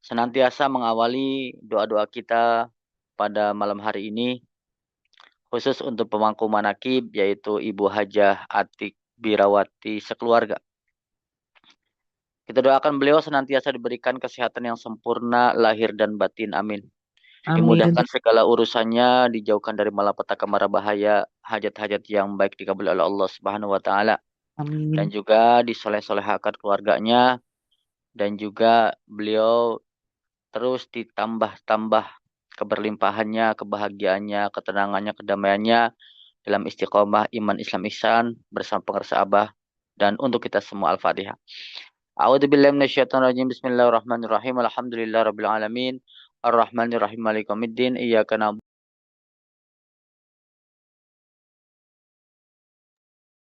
senantiasa mengawali doa-doa kita pada malam hari ini, khusus untuk pemangku manakib, yaitu Ibu Hajah Atik Birawati sekeluarga. Kita doakan beliau senantiasa diberikan kesehatan yang sempurna, lahir dan batin. Amin. Amin. Dimudahkan segala urusannya, dijauhkan dari malapetaka mara bahaya, hajat-hajat yang baik dikabul oleh Allah Subhanahu wa taala, dan Amin. juga disoleh-solehkan keluarganya, dan juga beliau terus ditambah-tambah keberlimpahannya, kebahagiaannya, ketenangannya, kedamaiannya dalam istiqomah iman Islam ihsan bersama pengersa Abah, dan untuk kita semua Al-Fatihah. A'udzubillahi minasyaitonir rajim. Bismillahirrahmanirrahim. Alhamdulillahirabbil alamin. Arrahmanirrahim. Maliki yaumiddin. Iyyaka na'budu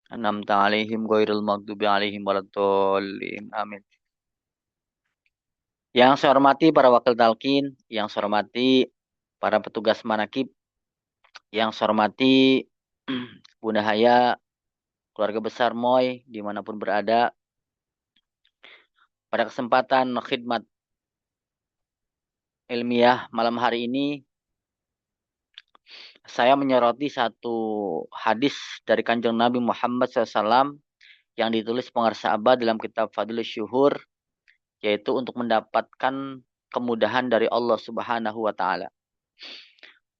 wa an'amta 'alaihim ghairil maghdubi 'alaihim waladdallin. Amin. Yang saya hormati para wakil talqin, yang saya hormati para petugas manakib, yang saya hormati Bunda Haya, keluarga besar Moy, dimanapun berada, pada kesempatan khidmat ilmiah malam hari ini, saya menyoroti satu hadis dari Kanjeng Nabi Muhammad SAW yang ditulis pengarsa Abad dalam kitab Fadlus Syuhur, yaitu untuk mendapatkan kemudahan dari Allah Subhanahu wa taala.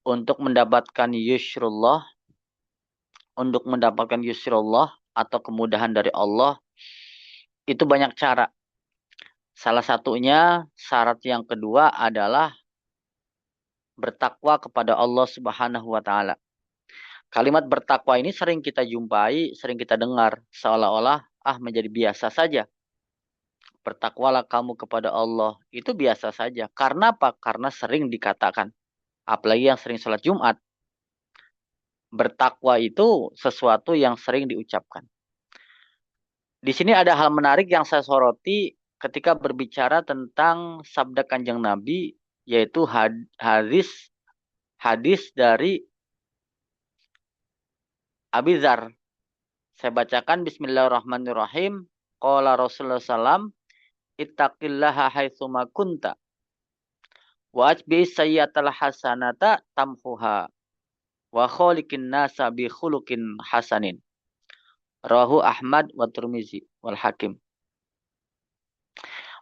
Untuk mendapatkan yusrullah, untuk mendapatkan yusrullah atau kemudahan dari Allah, itu banyak cara. Salah satunya, syarat yang kedua adalah bertakwa kepada Allah Subhanahu wa taala. Kalimat bertakwa ini sering kita jumpai, sering kita dengar, seolah-olah menjadi biasa saja. Bertakwalah kamu kepada Allah. Itu biasa saja. Karena apa? Karena sering dikatakan. Apalagi yang sering sholat Jumat. Bertakwa itu sesuatu yang sering diucapkan. Di sini ada hal menarik yang saya soroti ketika berbicara tentang sabda Kanjeng Nabi, yaitu hadis hadis dari Abi Dzar. Saya bacakan Bismillahirrahmanirrahim. Qala Rasulullah SAW, ittaqillaha haitsuma kunta wa atbi sayyatal hasanata tamhuha wa khaliqin nasa bi khuluqin hasanin. Rawahu Ahmad wa Tirmizi wal Hakim.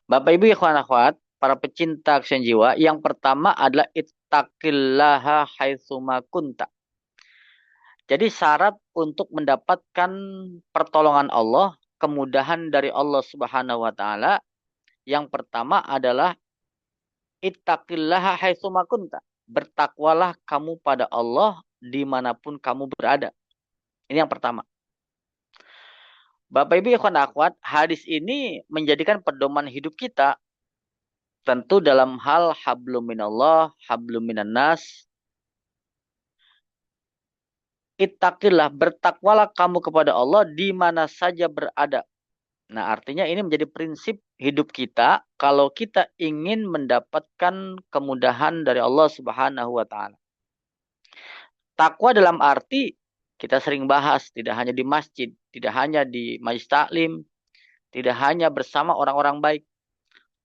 Bapak Ibu ikhwan akhwat, para pecinta kesenjiwa, jiwa, yang pertama adalah ittaqillaha haitsuma kunta. Jadi syarat untuk mendapatkan pertolongan Allah, kemudahan dari Allah Subhanahu wa taala, yang pertama adalah ittaqillaha haitsuma kunta. Bertakwalah kamu pada Allah dimanapun kamu berada. Ini yang pertama. Bapak Ibu ikhwan akhwat, hadis ini menjadikan pedoman hidup kita tentu dalam hal hablum minallah, hablum minan nas. Ittaqillah, bertakwalah kamu kepada Allah di mana saja berada. Nah, artinya ini menjadi prinsip hidup kita kalau kita ingin mendapatkan kemudahan dari Allah Subhanahu wa taala. Takwa dalam arti kita sering bahas, tidak hanya di masjid, tidak hanya di majelis taklim, tidak hanya bersama orang-orang baik.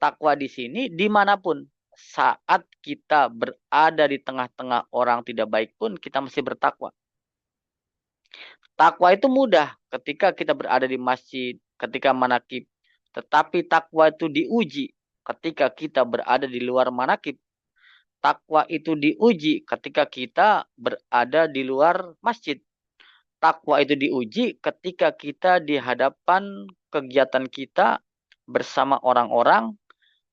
Takwa di sini dimanapun. Saat kita berada di tengah-tengah orang tidak baik pun kita mesti bertakwa. Takwa itu mudah ketika kita berada di masjid, ketika manakib. Tetapi takwa itu diuji ketika kita berada di luar manakib. Takwa itu diuji ketika kita berada di luar masjid. Takwa itu diuji ketika kita di hadapan kegiatan kita bersama orang-orang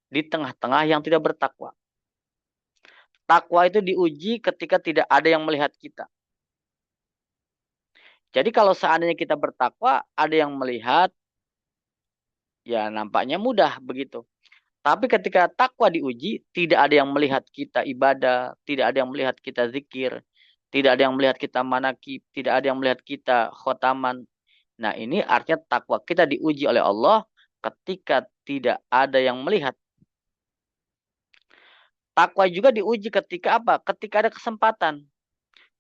di tengah-tengah yang tidak bertakwa. Takwa itu diuji ketika tidak ada yang melihat kita. Jadi kalau seandainya kita bertakwa, ada yang melihat, ya nampaknya mudah begitu. Tapi ketika takwa diuji, tidak ada yang melihat kita ibadah, tidak ada yang melihat kita zikir, tidak ada yang melihat kita manakib, tidak ada yang melihat kita khotaman. Nah, ini artinya takwa kita diuji oleh Allah ketika tidak ada yang melihat. Takwa juga diuji ketika apa? Ketika ada kesempatan.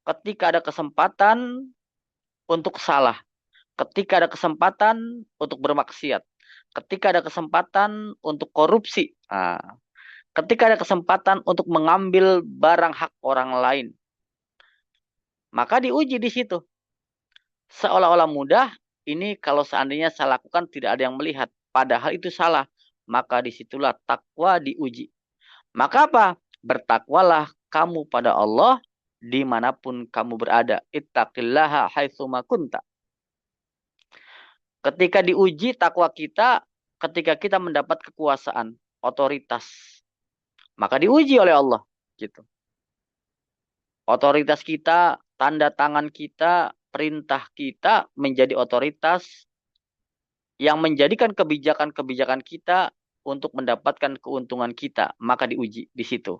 Ketika ada kesempatan untuk salah. Ketika ada kesempatan untuk bermaksiat. Ketika ada kesempatan untuk korupsi. Nah, ketika ada kesempatan untuk mengambil barang hak orang lain, maka diuji di situ. Seolah-olah mudah, ini kalau seandainya saya lakukan tidak ada yang melihat. Padahal itu salah. Maka disitulah takwa diuji. Maka apa? Bertakwalah kamu pada Allah dimanapun kamu berada. Ittaqillaha haitsuma kunta. Ketika diuji takwa kita, ketika kita mendapat kekuasaan, otoritas, maka diuji oleh Allah. Gitu. Otoritas kita, tanda tangan kita, perintah kita menjadi otoritas yang menjadikan kebijakan-kebijakan kita untuk mendapatkan keuntungan kita, maka diuji di situ.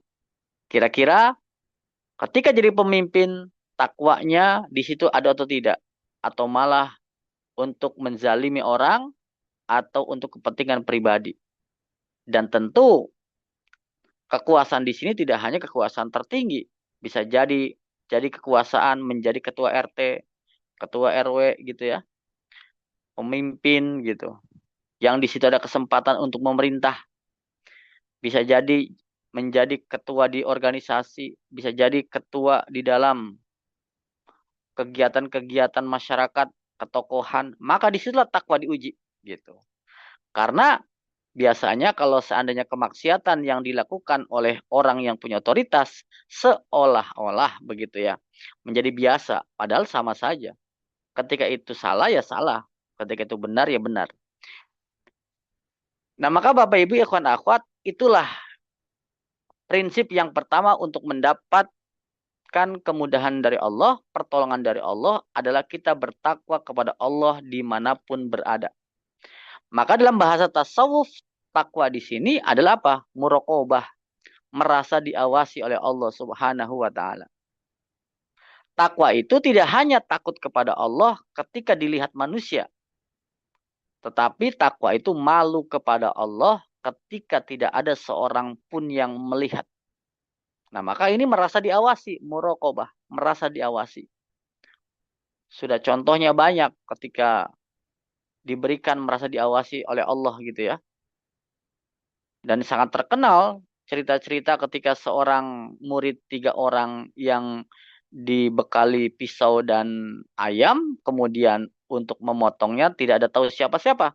Kira-kira ketika jadi pemimpin, takwanya di situ ada atau tidak? Atau malah untuk menzalimi orang atau untuk kepentingan pribadi. Dan tentu kekuasaan di sini tidak hanya kekuasaan tertinggi, bisa jadi kekuasaan menjadi ketua RT, ketua RW gitu ya, pemimpin gitu. Yang di situ ada kesempatan untuk memerintah, bisa jadi menjadi ketua di organisasi, bisa jadi ketua di dalam kegiatan-kegiatan masyarakat, ketokohan, maka disitulah takwa diuji gitu. Karena biasanya kalau seandainya kemaksiatan yang dilakukan oleh orang yang punya otoritas seolah-olah begitu ya, menjadi biasa, padahal sama saja. Ketika itu salah ya salah, ketika itu benar ya benar. Nah, maka Bapak Ibu ikhwan akhwat, itulah prinsip yang pertama untuk mendapatkan kemudahan dari Allah, pertolongan dari Allah adalah kita bertakwa kepada Allah dimanapun berada. Maka dalam bahasa tasawuf, takwa di sini adalah apa? Muraqabah, merasa diawasi oleh Allah Subhanahu wa taala. Takwa itu tidak hanya takut kepada Allah ketika dilihat manusia, tetapi takwa itu malu kepada Allah ketika tidak ada seorang pun yang melihat. Nah, maka ini merasa diawasi, muraqabah, merasa diawasi. Sudah contohnya banyak ketika diberikan merasa diawasi oleh Allah gitu ya. Dan sangat terkenal cerita-cerita ketika seorang murid 3 orang yang dibekali pisau dan ayam, kemudian untuk memotongnya tidak ada tahu siapa-siapa.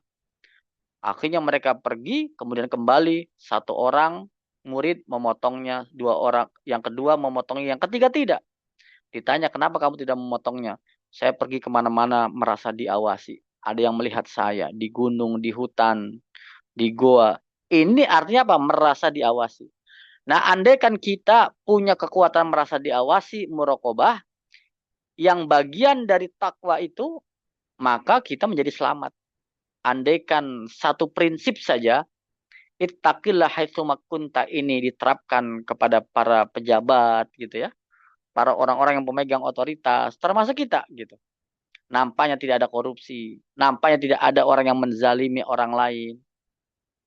Akhirnya mereka pergi, kemudian kembali, 1 orang murid memotongnya, 2 orang, yang kedua memotongnya, yang ketiga tidak. Ditanya, kenapa kamu tidak memotongnya? Saya pergi kemana-mana merasa diawasi. Ada yang melihat saya di gunung, di hutan, di goa. Ini artinya apa? Merasa diawasi. Nah, andai kan kita punya kekuatan merasa diawasi, muraqabah, yang bagian dari takwa itu, maka kita menjadi selamat. Andaikan satu prinsip saja, ittaqillah haitsuma kunta ini diterapkan kepada para pejabat gitu ya, para orang-orang yang pemegang otoritas, termasuk kita gitu. Nampaknya tidak ada korupsi, nampaknya tidak ada orang yang menzalimi orang lain.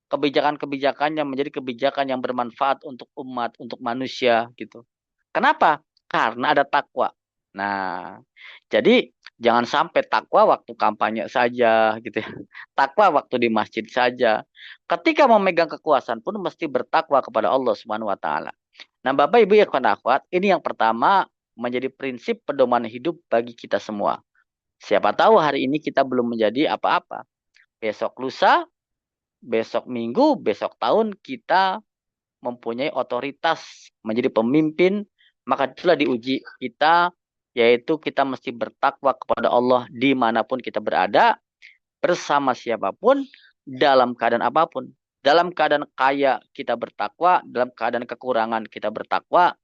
Kebijakan-kebijakannya menjadi kebijakan yang bermanfaat untuk umat, untuk manusia gitu. Kenapa? Karena ada takwa. Nah, jadi jangan sampai takwa waktu kampanye saja gitu ya. Takwa waktu di masjid saja. Ketika memegang kekuasaan pun mesti bertakwa kepada Allah Subhanahu wa taala. Nah, Bapak Ibu ya kawan akhwat, ini yang pertama menjadi prinsip pedoman hidup bagi kita semua. Siapa tahu hari ini kita belum menjadi apa-apa. Besok lusa, besok minggu, besok tahun kita mempunyai otoritas menjadi pemimpin, maka itulah diuji kita, yaitu kita mesti bertakwa kepada Allah dimanapun kita berada, bersama siapapun, dalam keadaan apapun. Dalam keadaan kaya kita bertakwa, dalam keadaan kekurangan kita bertakwa,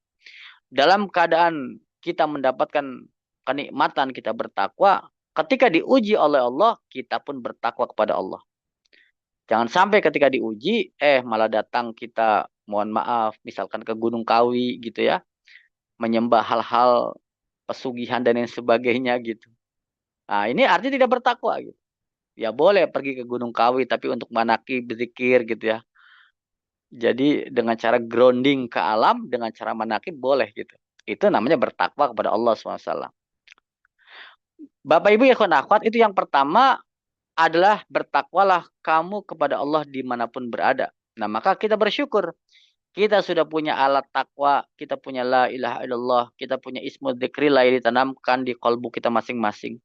dalam keadaan kita mendapatkan kenikmatan kita bertakwa, ketika diuji oleh Allah, kita pun bertakwa kepada Allah. Jangan sampai ketika diuji, malah datang kita, mohon maaf, misalkan ke Gunung Kawi gitu ya, menyembah hal-hal pesugihan dan yang sebagainya gitu. Nah, ini artinya tidak bertakwa gitu. Ya boleh pergi ke Gunung Kawi, tapi untuk manaki, berzikir gitu ya. Jadi dengan cara grounding ke alam, dengan cara manaki boleh gitu. Itu namanya bertakwa kepada Allah SWT. Bapak Ibu ya akhwat, itu yang pertama adalah bertakwalah kamu kepada Allah dimanapun berada. Nah, maka kita bersyukur. Kita sudah punya alat takwa, kita punya la ilaha illallah, kita punya ismu dzikrillah yang ditanamkan di kalbu kita masing-masing,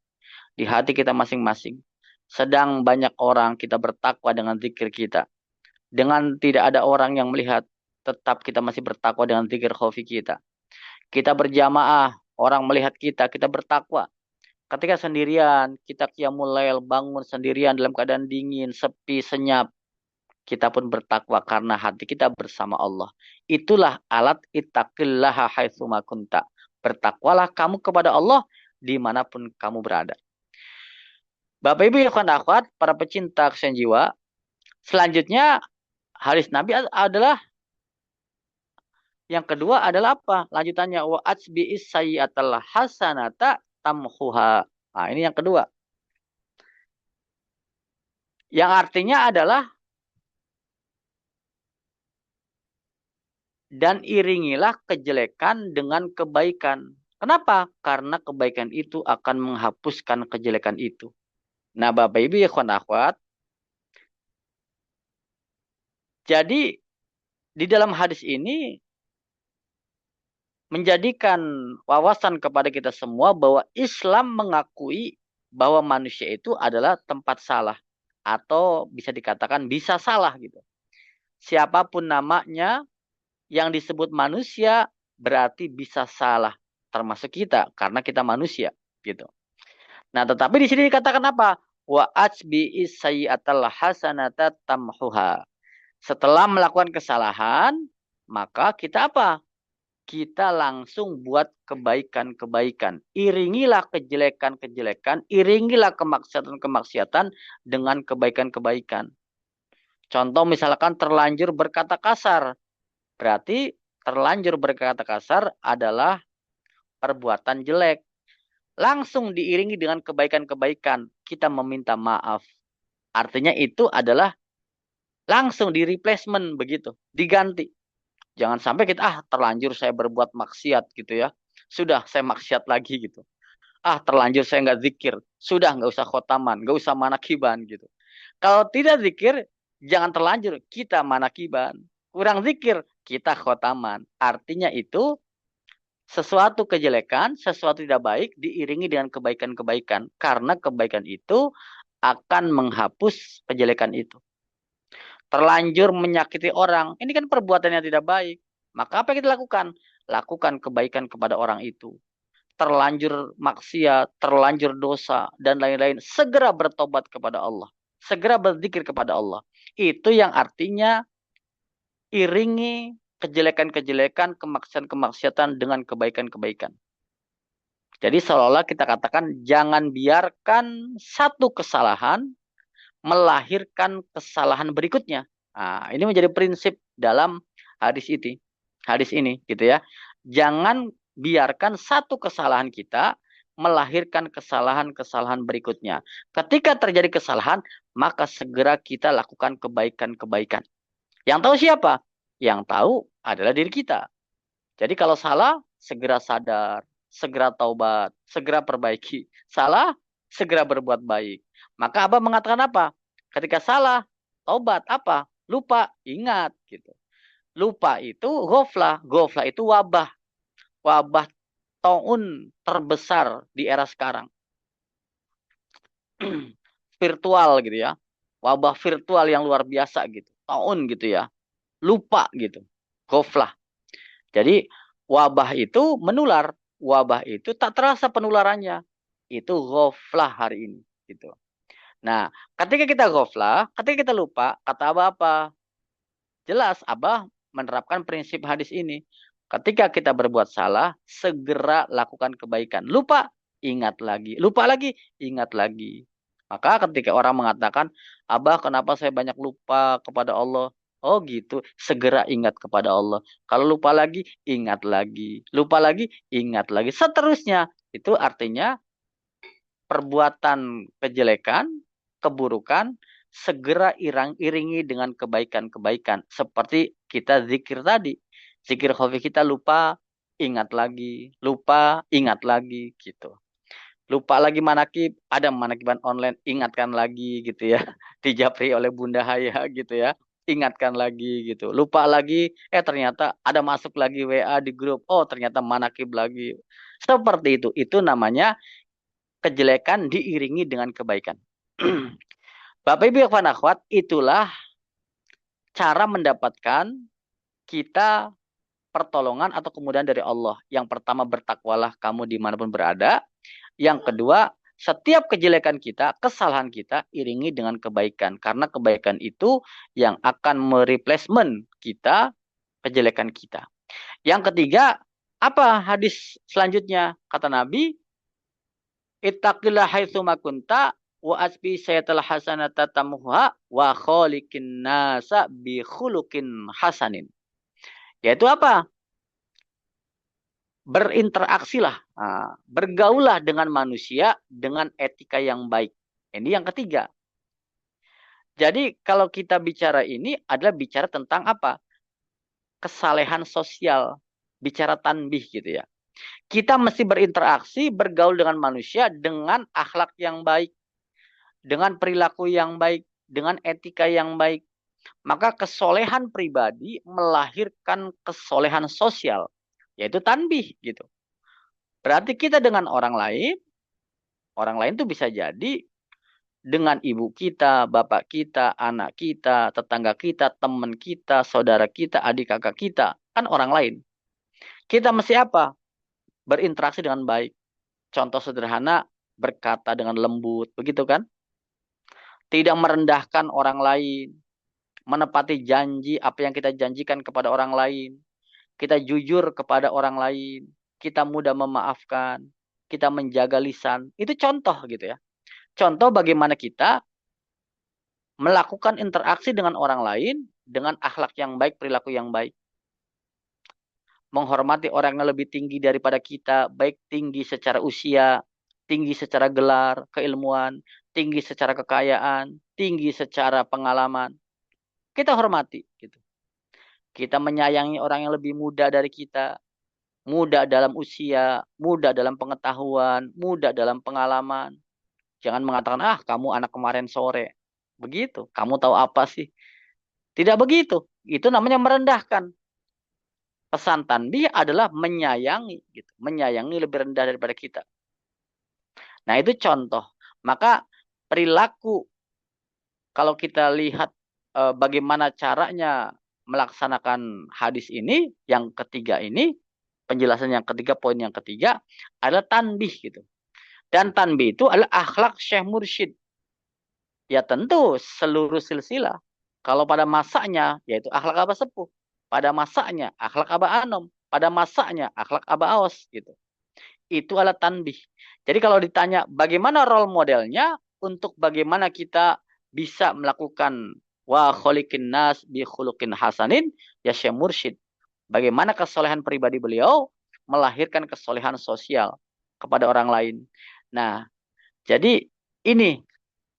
di hati kita masing-masing. Sedang banyak orang kita bertakwa dengan zikir kita. Dengan tidak ada orang yang melihat, tetap kita masih bertakwa dengan zikir khafi kita. Kita berjamaah, orang melihat kita bertakwa. Ketika sendirian, kita qiyamul lail, bangun sendirian dalam keadaan dingin, sepi, senyap. Kita pun bertakwa karena hati kita bersama Allah. Itulah alat ittaqillaha haitsuma kunta. Bertakwalah kamu kepada Allah dimanapun kamu berada. Bapak Ibu ikhwan akhwat, para pecinta kesayangan jiwa. Selanjutnya, hadis Nabi adalah yang kedua adalah apa? Lanjutannya wa atsbi'is sayyi'atal hasanata tamhuha. Nah, ini yang kedua. Yang artinya adalah dan iringilah kejelekan dengan kebaikan. Kenapa? Karena kebaikan itu akan menghapuskan kejelekan itu. Nah, Bapak Ibu ya kawan akhwat. Jadi di dalam hadis ini menjadikan wawasan kepada kita semua bahwa Islam mengakui bahwa manusia itu adalah tempat salah atau bisa dikatakan bisa salah gitu. Siapapun namanya yang disebut manusia berarti bisa salah, termasuk kita karena kita manusia gitu. Nah, tetapi di sini dikatakan apa? Wa atsbi sayyi'atal hasanata tamhuha. Setelah melakukan kesalahan, maka kita apa? Kita langsung buat kebaikan-kebaikan. Iringilah kejelekan-kejelekan, iringilah kemaksiatan-kemaksiatan dengan kebaikan-kebaikan. Contoh misalkan terlanjur berkata kasar. Berarti terlanjur berkata kasar adalah perbuatan jelek. Langsung diiringi dengan kebaikan-kebaikan. Kita meminta maaf. Artinya itu adalah langsung di replacement begitu. Diganti. Jangan sampai kita, terlanjur saya berbuat maksiat gitu ya. Sudah saya maksiat lagi gitu. Terlanjur saya nggak zikir. Sudah nggak usah khotaman, nggak usah manakiban gitu. Kalau tidak zikir, jangan terlanjur kita manakiban. Kurang zikir, kita khotaman. Artinya itu sesuatu kejelekan, sesuatu tidak baik diiringi dengan kebaikan-kebaikan. Karena kebaikan itu akan menghapus kejelekan itu. Terlanjur menyakiti orang, ini kan perbuatan yang tidak baik. Maka apa yang kita lakukan? Lakukan kebaikan kepada orang itu. Terlanjur maksiat, terlanjur dosa, dan lain-lain. Segera bertobat kepada Allah. Segera berzikir kepada Allah. Itu yang artinya iringi kejelekan-kejelekan, kemaksiatan-kemaksiatan dengan kebaikan-kebaikan. Jadi seolah-olah kita katakan jangan biarkan satu kesalahan melahirkan kesalahan berikutnya. Nah, ini menjadi prinsip dalam hadis ini. Hadis ini gitu ya. Jangan biarkan satu kesalahan kita melahirkan kesalahan-kesalahan berikutnya. Ketika terjadi kesalahan, maka segera kita lakukan kebaikan-kebaikan. Yang tahu siapa? Yang tahu adalah diri kita. Jadi kalau salah, segera sadar, segera taubat, segera perbaiki. Salah, segera berbuat baik. Maka Abah mengatakan apa? Ketika salah, taubat apa? Lupa, ingat gitu. Lupa itu ghaflah, ghaflah itu wabah. Wabah taun terbesar di era sekarang. Virtual gitu ya. Wabah virtual yang luar biasa gitu. Taun gitu ya. Lupa gitu. Ghaflah. Jadi wabah itu menular. Wabah itu tak terasa penularannya. Itu ghaflah hari ini gitu. Nah, ketika kita ghaflah, ketika kita lupa, kata Abah apa? Jelas Abah menerapkan prinsip hadis ini. Ketika kita berbuat salah, segera lakukan kebaikan. Lupa, ingat lagi. Lupa lagi, ingat lagi. Maka ketika orang mengatakan, Abah kenapa saya banyak lupa kepada Allah? Oh gitu, segera ingat kepada Allah. Kalau lupa lagi, ingat lagi. Lupa lagi, ingat lagi. Seterusnya, itu artinya perbuatan kejelekan, keburukan, segera iringi dengan kebaikan-kebaikan. Seperti kita zikir tadi. Zikir khafi kita lupa, ingat lagi. Lupa, ingat lagi gitu. Lupa lagi manakib, ada manakiban online, ingatkan lagi gitu ya. Dijapri oleh Bunda Haya gitu ya. ingatkan lagi gitu. Lupa lagi, ternyata ada masuk lagi WA di grup. Oh, ternyata manakib lagi. Seperti itu. Itu namanya kejelekan diiringi dengan kebaikan. Bapak Ibu Ikhwan Akhwat, itulah cara mendapatkan kita pertolongan atau kemudahan dari Allah. Yang pertama, bertakwalah kamu dimanapun berada. Yang kedua, setiap kejelekan kita, kesalahan kita, iringi dengan kebaikan. Karena kebaikan itu yang akan mereplacement kita, kejelekan kita. Yang ketiga, apa hadis selanjutnya? Kata Nabi, ittaqillah haitsuma kunta wa asbi sayatal hasanata tamuha wa khaliqin nasa bi khuluqin hasanin. Yaitu apa? Berinteraksilah, bergaulah dengan manusia dengan etika yang baik. Ini yang ketiga. Jadi kalau kita bicara ini adalah bicara tentang apa? Kesalehan sosial, bicara tanbih gitu ya. Kita mesti berinteraksi, bergaul dengan manusia dengan akhlak yang baik, dengan perilaku yang baik, dengan etika yang baik. Maka kesolehan pribadi melahirkan kesolehan sosial, yaitu tanbih gitu. Berarti kita dengan orang lain tuh bisa jadi dengan ibu kita, bapak kita, anak kita, tetangga kita, teman kita, saudara kita, adik kakak kita, kan orang lain. Kita mesti apa? Berinteraksi dengan baik. Contoh sederhana, berkata dengan lembut, begitu kan? Tidak merendahkan orang lain, menepati janji apa yang kita janjikan kepada orang lain. Kita jujur kepada orang lain, kita mudah memaafkan, kita menjaga lisan. Itu contoh gitu ya. Contoh bagaimana kita melakukan interaksi dengan orang lain dengan akhlak yang baik, perilaku yang baik. Menghormati orang yang lebih tinggi daripada kita, baik tinggi secara usia, tinggi secara gelar, keilmuan, tinggi secara kekayaan, tinggi secara pengalaman. Kita hormati gitu. Kita menyayangi orang yang lebih muda dari kita, muda dalam usia, muda dalam pengetahuan, muda dalam pengalaman. Jangan mengatakan, kamu anak kemarin sore. Begitu, kamu tahu apa sih? Tidak begitu. Itu namanya merendahkan. Pesan tanbih adalah menyayangi, gitu. Menyayangi lebih rendah daripada kita. Nah, itu contoh. Maka perilaku, kalau kita lihat bagaimana caranya melaksanakan hadis ini, yang ketiga ini, penjelasan yang ketiga, poin yang ketiga, adalah tanbih gitu. Dan tanbih itu adalah akhlak Syekh Mursyid. Ya tentu seluruh silsilah. Kalau pada masanya, yaitu akhlak Abah Sepuh. Pada masanya, akhlak Abah Anom. Pada masanya, akhlak Abah Aos. Gitu. Itu adalah tanbih. Jadi kalau ditanya bagaimana role modelnya untuk bagaimana kita bisa melakukan wa kholikin nas bi khuluqin hasanin, ya Syekh Mursyid. Bagaimana kesolehan pribadi beliau melahirkan kesolehan sosial kepada orang lain. Nah, jadi ini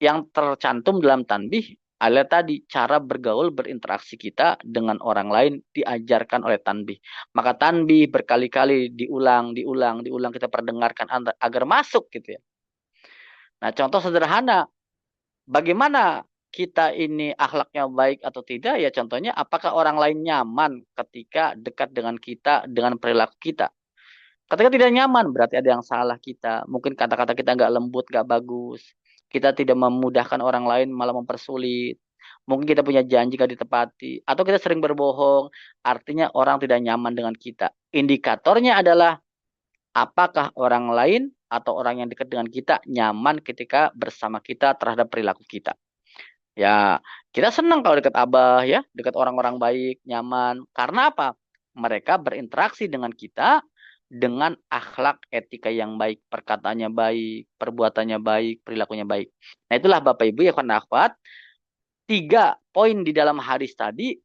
yang tercantum dalam tanbih adalah tadi cara bergaul berinteraksi kita dengan orang lain diajarkan oleh tanbih. Maka tanbih berkali-kali diulang kita perdengarkan agar masuk gitu ya. Nah, contoh sederhana, bagaimana kita ini akhlaknya baik atau tidak ya, contohnya apakah orang lain nyaman ketika dekat dengan kita dengan perilaku kita. Ketika tidak nyaman, berarti ada yang salah kita. Mungkin kata-kata kita nggak lembut, nggak bagus. Kita tidak memudahkan orang lain, malah mempersulit. Mungkin kita punya janji nggak ditepati. Atau kita sering berbohong. Artinya orang tidak nyaman dengan kita. Indikatornya adalah apakah orang lain atau orang yang dekat dengan kita nyaman ketika bersama kita terhadap perilaku kita. Ya, kita senang kalau dekat Abah ya, dekat orang-orang baik, nyaman. Karena apa? Mereka berinteraksi dengan kita dengan akhlak etika yang baik, perkataannya baik, perbuatannya baik, perilakunya baik. Nah, itulah Bapak Ibu ya kawan akhwat, 3 poin di dalam hadis tadi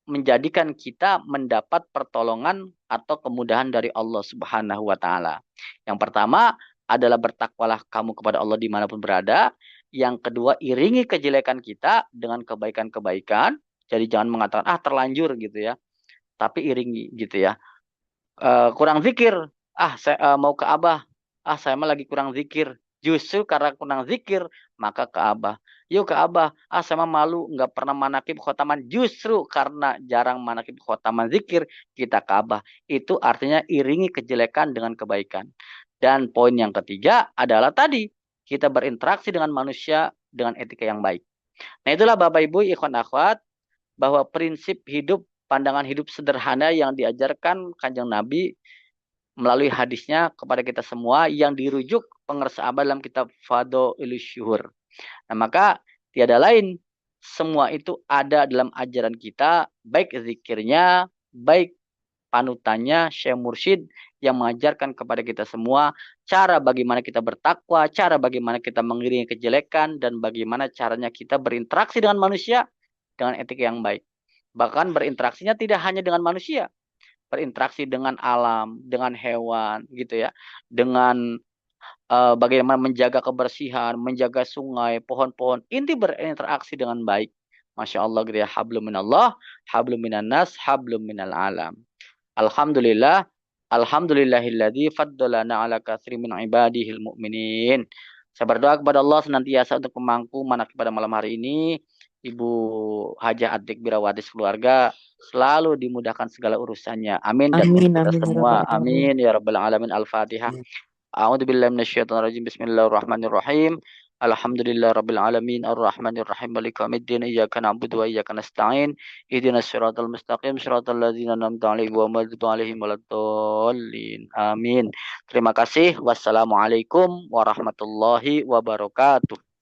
menjadikan kita mendapat pertolongan atau kemudahan dari Allah Subhanahu wa taala. Yang pertama adalah bertakwalah kamu kepada Allah dimanapun berada. Yang kedua, iringi kejelekan kita dengan kebaikan-kebaikan. Jadi jangan mengatakan terlanjur gitu ya. Tapi iringi gitu ya. Kurang zikir, saya mau ke Abah. Saya mah lagi kurang zikir. Justru karena kurang zikir, maka ke Abah. Yuk ke Abah, sama malu nggak pernah manakib khotaman. Justru karena jarang manakib khotaman zikir, kita ke Abah. Itu artinya iringi kejelekan dengan kebaikan. Dan poin yang ketiga adalah tadi, kita berinteraksi dengan manusia dengan etika yang baik. Nah itulah Bapak Ibu, ikhwan akhwat, bahwa prinsip hidup, pandangan hidup sederhana yang diajarkan Kanjeng Nabi melalui hadisnya kepada kita semua yang dirujuk pengersaabah dalam kitab Fadhailus Syuhur. Nah, maka tiada lain, semua itu ada dalam ajaran kita, baik zikirnya, baik panutannya, Syekh Mursyid yang mengajarkan kepada kita semua cara bagaimana kita bertakwa, cara bagaimana kita mengiringi kejelekan, dan bagaimana caranya kita berinteraksi dengan manusia dengan etika yang baik. Bahkan berinteraksinya tidak hanya dengan manusia, berinteraksi dengan alam, dengan hewan, gitu ya, dengan bagaimana menjaga kebersihan, menjaga sungai, pohon-pohon. Inti berinteraksi dengan baik. Masya Allah gitu ya. Hablum minallah, hablum minannas, hablum minal alam. Alhamdulillah. Alhamdulillahilladzi faddalana ala katsiri min ibadihil mu'minin. Saya berdoa kepada Allah senantiasa untuk memangku manakib pada malam hari ini. Ibu Hajah Atik Birawadis keluarga selalu dimudahkan segala urusannya. Amin. Dan untuk Amin, kita amin ya semua. rabbal alamin. Amin. Ya Rabbal Alamin. Al-Fatihah. A'udzu billahi minasyaitonir rajim. Bismillahirrahmanirrahim. Alhamdulillahirabbil alamin arrahmanir rahim maliki yaumiddin iyyaka na'budu wa iyyaka nasta'in ihdinas siratal mustaqim siratal ladzina an'amta 'alaihim ghairil maghdubi 'alaihim waladdallin. Amin. Terima kasih. Wassalamualaikum warahmatullahi wabarakatuh.